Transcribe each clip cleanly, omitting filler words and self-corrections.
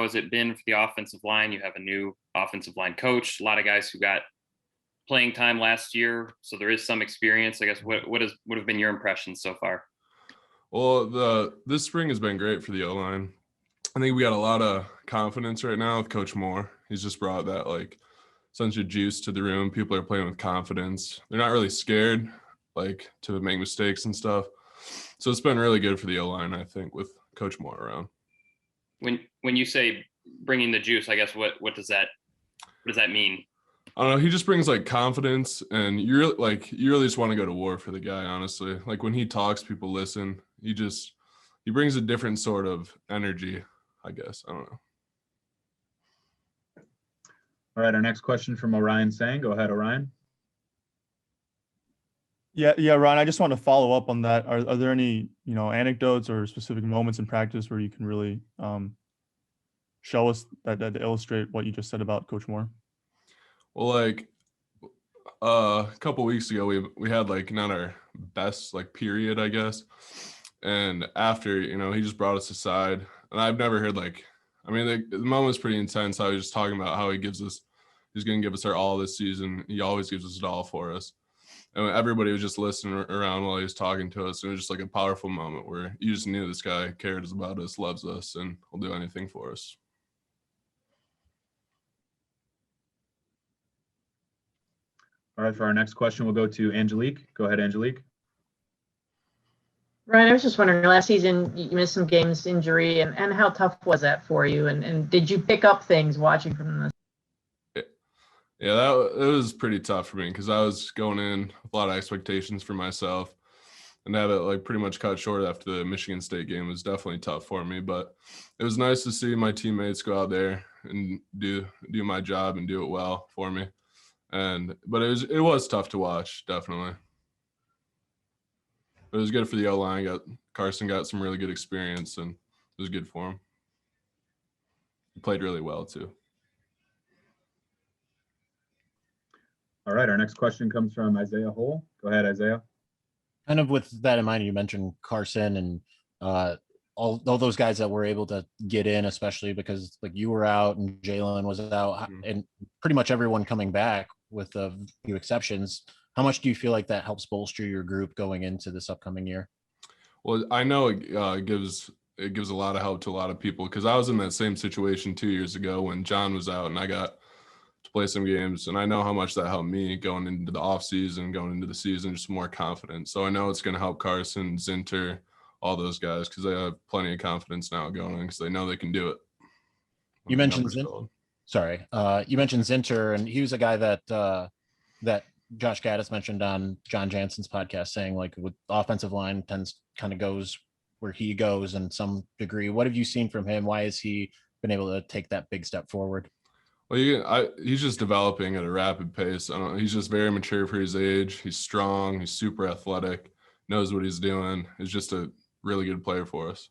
how has it been for the offensive line? You have a new offensive line coach, a lot of guys who got playing time last year, so there is some experience. I guess what have been your impressions so far? Well, this spring has been great for the O-line. I think we got a lot of confidence right now with Coach Moore. He's just brought that like sense of juice to the room. People are playing with confidence. They're not really scared like to make mistakes and stuff. So it's been really good for the O-line, I think, with Coach Moore around. When you say bringing the juice, I guess what does that mean? I don't know. He just brings like confidence, and you really just want to go to war for the guy. Honestly, like when he talks, people listen. He brings a different sort of energy, I guess. I don't know. All right, our next question from Orion Sang. Go ahead, Orion. Yeah, Ryan, I just want to follow up on that. Are there any, anecdotes or specific moments in practice where you can really show us that illustrate what you just said about Coach Moore? Well, like a couple weeks ago, we had like not our best like period, I guess. And after, he just brought us aside, and I've never heard the moment was pretty intense. I was just talking about how he's going to give us our all this season. He always gives us it all for us. And everybody was just listening around while he was talking to us. It was just like a powerful moment where you just knew this guy cares about us, loves us, and will do anything for us. All right, for our next question, we'll go to Angelique. Go ahead, Angelique. Ryan, I was just wondering, last season you missed some games injury, and how tough was that for you? And did you pick up things watching from this? Yeah, it was pretty tough for me because I was going in with a lot of expectations for myself, and to have it like pretty much cut short after the Michigan State game was definitely tough for me. But it was nice to see my teammates go out there and do my job and do it well for me. But it was tough to watch, definitely. But it was good for the O-line. Carson got some really good experience, and it was good for him. He played really well too. All right, our next question comes from Isaiah Hole. Go ahead, Isaiah. Kind of with that in mind, you mentioned Carson and all those guys that were able to get in, especially because like you were out and Jalen was out, and pretty much everyone coming back with a few exceptions. How much do you feel like that helps bolster your group going into this upcoming year? Well, I know it gives a lot of help to a lot of people because I was in that same situation 2 years ago when John was out and I got to play some games, and I know how much that helped me going into the off season, going into the season, just more confident. So I know it's going to help Carson, Zinter, all those guys because they have plenty of confidence now going in because they know they can do it. You mentioned Zinter. Sorry, you mentioned Zinter, and he was a guy that Josh Gaddis mentioned on John Jansen's podcast, saying like with offensive line kind of goes where he goes in some degree. What have you seen from him? Why has he been able to take that big step forward? Well, he's just developing at a rapid pace. I don't know, he's just very mature for his age. He's strong. He's super athletic. Knows what he's doing. He's just a really good player for us.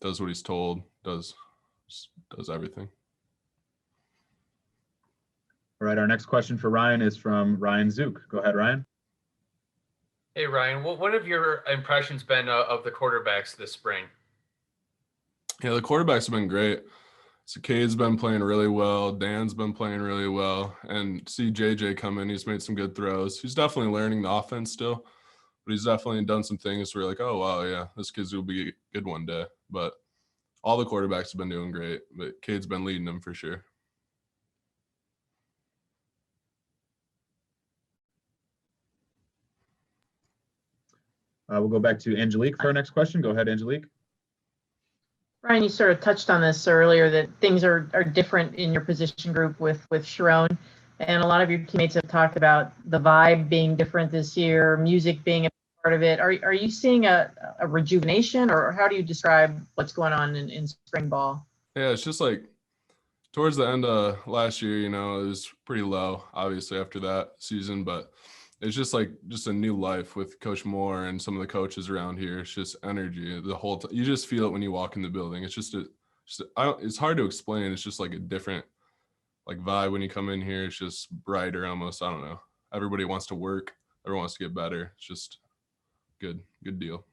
Does what he's told. Does everything. All right, our next question for Ryan is from Ryan Zook. Go ahead, Ryan. Hey, Ryan, what have your impressions been of the quarterbacks this spring? Yeah, the quarterbacks have been great. So Cade's been playing really well. Dan's been playing really well. And see JJ come in, he's made some good throws. He's definitely learning the offense still, but he's definitely done some things where you're like, oh, wow, yeah, this kid's will be good one day. But all the quarterbacks have been doing great, but Cade's been leading them for sure. We'll go back to Angelique for our next question. Go ahead, Angelique. Ryan, you sort of touched on this earlier, that things are different in your position group with Sherrone, and a lot of your teammates have talked about the vibe being different this year, music being a part of it. Are you seeing a rejuvenation, or how do you describe what's going on in spring ball? Yeah, it's just like towards the end of last year, it was pretty low, obviously, after that season, but it's just a new life with Coach Moore and some of the coaches around here. It's just energy the whole time. You just feel it when you walk in the building. It's it's hard to explain. It's just like a different like vibe when you come in here. It's just brighter almost. I don't know. Everybody wants to work. Everyone wants to get better. It's just good deal.